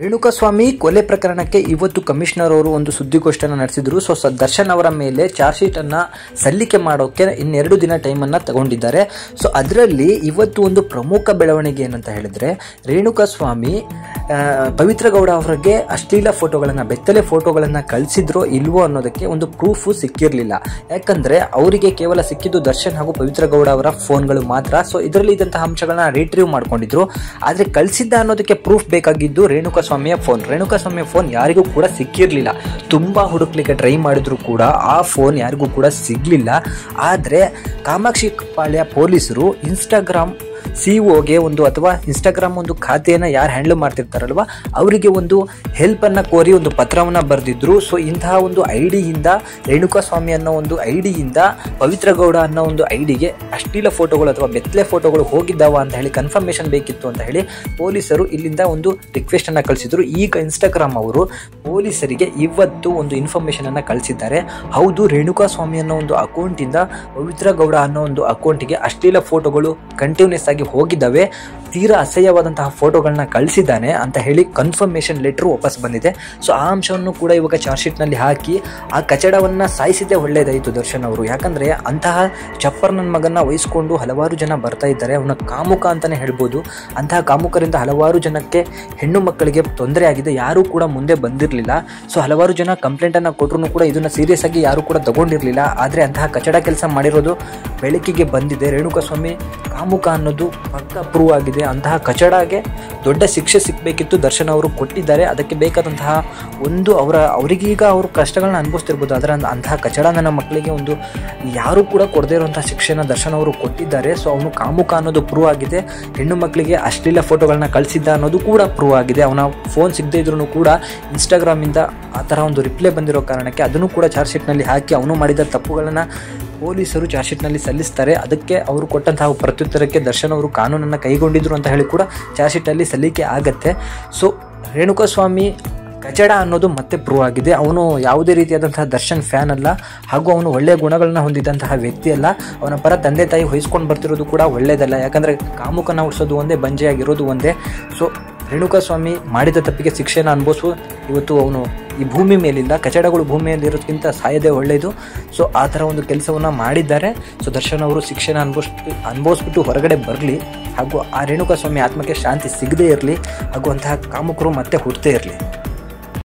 ರೇಣುಕಾಸ್ವಾಮಿ ಕೊಲೆ ಪ್ರಕರಣಕ್ಕೆ ಇವತ್ತು ಕಮಿಷನರ್ ಅವರು ಒಂದು ಸುದ್ದಿಗೋಷ್ಠಿಯನ್ನು ನಡೆಸಿದ್ರು. ದರ್ಶನ್ ಅವರ ಮೇಲೆ ಚಾರ್ಜ್ ಶೀಟ್ ಅನ್ನ ಸಲ್ಲಿಕೆ ಮಾಡೋಕೆ ಇನ್ನೆರಡು ದಿನ ಟೈಮ್ ಅನ್ನ ತಗೊಂಡಿದ್ದಾರೆ. ಅದರಲ್ಲಿ ಇವತ್ತು ಒಂದು ಪ್ರಮುಖ ಬೆಳವಣಿಗೆ ಏನಂತ ಹೇಳಿದ್ರೆ, ರೇಣುಕಾಸ್ವಾಮಿ ಪವಿತ್ರ ಗೌಡ ಅವರಿಗೆ ಅಶ್ಲೀಲ ಫೋಟೋಗಳನ್ನ, ಬೆತ್ತಲೆ ಫೋಟೋಗಳನ್ನ ಕಳಿಸಿದ್ರೋ ಇಲ್ವೋ ಅನ್ನೋದಕ್ಕೆ ಒಂದು ಪ್ರೂಫ್ ಸಿಕ್ಕಿರಲಿಲ್ಲ. ಯಾಕಂದ್ರೆ ಅವರಿಗೆ ಕೇವಲ ಸಿಕ್ಕಿದ್ದು ದರ್ಶನ್ ಹಾಗೂ ಪವಿತ್ರ ಗೌಡ ಅವರ ಫೋನ್ಗಳು ಮಾತ್ರ. ಇದರಲ್ಲಿ ಇದ್ದಂತಹ ಅಂಶಗಳನ್ನ ರಿಟ್ರೀವ್ ಮಾಡ್ಕೊಂಡಿದ್ರು. ಆದ್ರೆ ಕಳಿಸಿದ್ದ ಅನ್ನೋದಕ್ಕೆ ಪ್ರೂಫ್ ಬೇಕಾಗಿದ್ದು ರೇಣುಕಾಸ್ವಾಮಿಯ ಫೋನ್ ಯಾರಿಗೂ ಕೂಡ ಸಿಕ್ಕಿರಲಿಲ್ಲ. ತುಂಬಾ ಹುಡುಕ್ಲಿಕ್ಕೆ ಟ್ರೈ ಮಾಡಿದ್ರು ಕೂಡ ಆ ಫೋನ್ ಯಾರಿಗೂ ಕೂಡ ಸಿಗ್ಲಿಲ್ಲ. ಆದ್ರೆ ಕಾಮಾಕ್ಷಿ ಪಾಳ್ಯ ಪೊಲೀಸರು ಇನ್ಸ್ಟಾಗ್ರಾಮ್ ಸಿಒಗೆ ಅಥವಾ ಇನ್ಸ್ಟಾಗ್ರಾಮ್ ಒಂದು ಖಾತೆಯನ್ನು ಯಾರು ಹ್ಯಾಂಡಲ್ ಮಾಡ್ತಿರ್ತಾರಲ್ವ ಅವರಿಗೆ ಒಂದು ಹೆಲ್ಪ್ ಅನ್ನ ಕೋರಿ ಒಂದು ಪತ್ರವನ್ನ ಬರೆದಿದ್ರು. ಇಂತಹ ಒಂದು ಐಡಿಯಿಂದ, ರೇಣುಕಾಸ್ವಾಮಿ ಅನ್ನೋ ಒಂದು ಐಡಿಯಿಂದ ಪವಿತ್ರ ಗೌಡ ಅನ್ನೋ ಒಂದು ಐಡಿಗೆ ಅಶ್ಲೀಲ ಫೋಟೋಗಳು ಅಥವಾ ಬೆತ್ತಲೆ ಫೋಟೋಗಳು ಹೋಗಿದ್ದಾವ ಅಂತ ಹೇಳಿ ಕನ್ಫರ್ಮೇಶನ್ ಬೇಕಿತ್ತು ಅಂತ ಹೇಳಿ ಪೊಲೀಸರು ಇಲ್ಲಿಂದ ಒಂದು ರಿಕ್ವೆಸ್ಟ್ ಅನ್ನ ಕಳಿಸಿದ್ರು. ಈಗ ಇನ್ಸ್ಟಾಗ್ರಾಮ್ ಅವರು ಪೊಲೀಸರಿಗೆ ಇವತ್ತು ಒಂದು ಇನ್ಫಾರ್ಮೇಶನ್ ಅನ್ನ ಕಳಿಸಿದ್ದಾರೆ. ಹೌದು, ರೇಣುಕಾಸ್ವಾಮಿ ಅನ್ನೋ ಒಂದು ಅಕೌಂಟ್ ಇಂದ ಪವಿತ್ರ ಗೌಡ ಅನ್ನೋ ಒಂದು ಅಕೌಂಟ್ಗೆ ಅಶ್ಲೀಲ ಫೋಟೋಗಳು ಕಂಟಿನ್ಯೂಸ್ ಆಗಿ ಹೋಗಿದ್ದಾವೆ, ತೀರಾ ಅಸಹ್ಯವಾದಂತಹ ಫೋಟೋಗಳನ್ನ ಕಳಿಸಿದ್ದಾನೆ ಅಂತ ಹೇಳಿ ಕನ್ಫರ್ಮೇಶನ್ ಲೆಟರ್ ವಾಪಸ್ ಬಂದಿದೆ. ಆ ಅಂಶವನ್ನು ಕೂಡ ಇವಾಗ ಚಾರ್ಜ್ ಶೀಟ್ ನಲ್ಲಿ ಹಾಕಿ ಆ ಕಚಡವನ್ನ ಸಾಯಿಸಿದ್ದೇ ಒಳ್ಳೇದಾಯಿತು ದರ್ಶನ್ ಅವರು. ಯಾಕಂದ್ರೆ ಅಂತಹ ಚಪ್ಪರ್ ನನ್ನ ಮಗನ್ನ ವಹಿಸ್ಕೊಂಡು ಹಲವಾರು ಜನ ಬರ್ತಾ ಇದ್ದಾರೆ. ಅವನ ಕಾಮುಕ ಅಂತಾನೆ ಹೇಳ್ಬೋದು. ಅಂತಹ ಕಾಮುಕರಿಂದ ಹಲವಾರು ಜನಕ್ಕೆ, ಹೆಣ್ಣು ಮಕ್ಕಳಿಗೆ ತೊಂದರೆ ಆಗಿದೆ. ಯಾರು ಕೂಡ ಮುಂದೆ ಬಂದಿರಲಿಲ್ಲ. ಹಲವಾರು ಜನ ಕಂಪ್ಲೇಂಟ್ ಅನ್ನ ಕೊಟ್ಟರು ಕೂಡ ಇದನ್ನ ಸೀರಿಯಸ್ ಆಗಿ ಯಾರು ಕೂಡ ತಗೊಂಡಿರ್ಲಿಲ್ಲ. ಆದ್ರೆ ಅಂತಹ ಕಚಡ ಕೆಲಸ ಮಾಡಿರೋದು ಬೆಳಕಿಗೆ ಬಂದಿದೆ. ರೇಣುಕಾಸ್ವಾಮಿ ಕಾಮುಕ ಅನ್ನೋದು ಪಕ್ಕ ಪ್ರೂವ್ ಆಗಿದೆ. ಅಂತಹ ಕಚಡಾಗೆ ದೊಡ್ಡ ಶಿಕ್ಷೆ ಸಿಗಬೇಕಿತ್ತು, ದರ್ಶನ್ ಅವರು ಕೊಟ್ಟಿದ್ದಾರೆ. ಅದಕ್ಕೆ ಬೇಕಾದಂತಹ ಒಂದು ಅವರಿಗೀಗ ಅವರು ಕಷ್ಟಗಳನ್ನ ಅನುಭವಿಸ್ತಿರ್ಬೋದು. ಅದರ ಅಂತಹ ಕಚಡ ನನ್ನ ಮಕ್ಕಳಿಗೆ ಒಂದು ಯಾರು ಕೂಡ ಕೊಡದೇ ಇರುವಂತಹ ಶಿಕ್ಷೆನ ದರ್ಶನ್ ಅವರು ಕೊಟ್ಟಿದ್ದಾರೆ. ಅವನು ಕಾಮುಕ ಅನ್ನೋದು ಪ್ರೂವ್ ಆಗಿದೆ. ಹೆಣ್ಣು ಮಕ್ಕಳಿಗೆ ಅಶ್ಲೀಲ ಫೋಟೋಗಳನ್ನ ಕಳಿಸಿದ್ದ ಅನ್ನೋದು ಕೂಡ ಪ್ರೂವ್ ಆಗಿದೆ. ಅವನ ಫೋನ್ ಸಿಗದೇ ಇದ್ರೂ ಕೂಡ ಇನ್ಸ್ಟಾಗ್ರಾಮ್ ಇಂದ ಆ ಥರ ಒಂದು ರಿಪ್ಲೈ ಬಂದಿರೋ ಕಾರಣಕ್ಕೆ ಅದನ್ನು ಕೂಡ ಚಾರ್ಜ್ ಶೀಟ್ ನಲ್ಲಿ ಹಾಕಿ ಅವನು ಮಾಡಿದ ತಪ್ಪುಗಳನ್ನ ಪೊಲೀಸರು ಚಾರ್ಜ್ ಶೀಟ್ ನಲ್ಲಿ ಸಲ್ಲಿಸ್ತಾರೆ. ಅದಕ್ಕೆ ಅವರು ಕೊಟ್ಟಂತಹ ಪ್ರತ್ಯುತ್ತರಕ್ಕೆ ದರ್ಶನ್ ಅವರು ಕಾನೂನನ್ನು ಕೈಗೊಂಡಿದ್ರು ಅಂತ ಹೇಳಿ ಕೂಡ ಚಾರ್ಜ್ ಶೀಟ್ ಅಲ್ಲಿ ಸಲ್ಲಿಕೆ ಆಗತ್ತೆ. ರೇಣುಕಾಸ್ವಾಮಿ ಕಚಡ ಅನ್ನೋದು ಮತ್ತೆ ಪ್ರೂವ್ ಆಗಿದೆ. ಅವನು ಯಾವುದೇ ರೀತಿಯಾದಂತಹ ದರ್ಶನ್ ಫ್ಯಾನ್ ಅಲ್ಲ, ಹಾಗೂ ಅವನು ಒಳ್ಳೆಯ ಗುಣಗಳನ್ನ ಹೊಂದಿದಂತಹ ವ್ಯಕ್ತಿ ಅಲ್ಲ. ಅವನ ಪರ ತಂದೆ ತಾಯಿ ವಹಿಸ್ಕೊಂಡು ಬರ್ತಿರೋದು ಕೂಡ ಒಳ್ಳೇದಲ್ಲ. ಯಾಕಂದ್ರೆ ಕಾಮುಕನ ಉಳಿಸೋದು ಒಂದೇ, ಬಂಜೆಯಾಗಿರೋದು ಒಂದೇ. ರೇಣುಕಾಸ್ವಾಮಿ ಮಾಡಿದ ತಪ್ಪಿಗೆ ಶಿಕ್ಷೆನ ಅನುಭವಿಸು. ಇವತ್ತು ಅವನು ಈ ಭೂಮಿ ಮೇಲಿಲ್ಲ, ಕಚಡಗಳು ಭೂಮಿಯಲ್ಲಿ ಇರೋದಕ್ಕಿಂತ ಸಾಯದೆ ಒಳ್ಳೆಯದು. ಆ ಥರ ಒಂದು ಕೆಲಸವನ್ನ ಮಾಡಿದ್ದಾರೆ. ದರ್ಶನ್ ಅವರು ಶಿಕ್ಷೆನ ಅನುಭವಿಸ್ಬಿಟ್ಟು ಹೊರಗಡೆ ಬರಲಿ, ಹಾಗೂ ಆ ರೇಣುಕಾಸ್ವಾಮಿ ಆತ್ಮಕ್ಕೆ ಶಾಂತಿ ಸಿಗದೇ ಇರಲಿ, ಹಾಗೂ ಅಂತಹ ಕಾಮುಕರು ಮತ್ತೆ ಹುಟ್ಟದೇ ಇರಲಿ.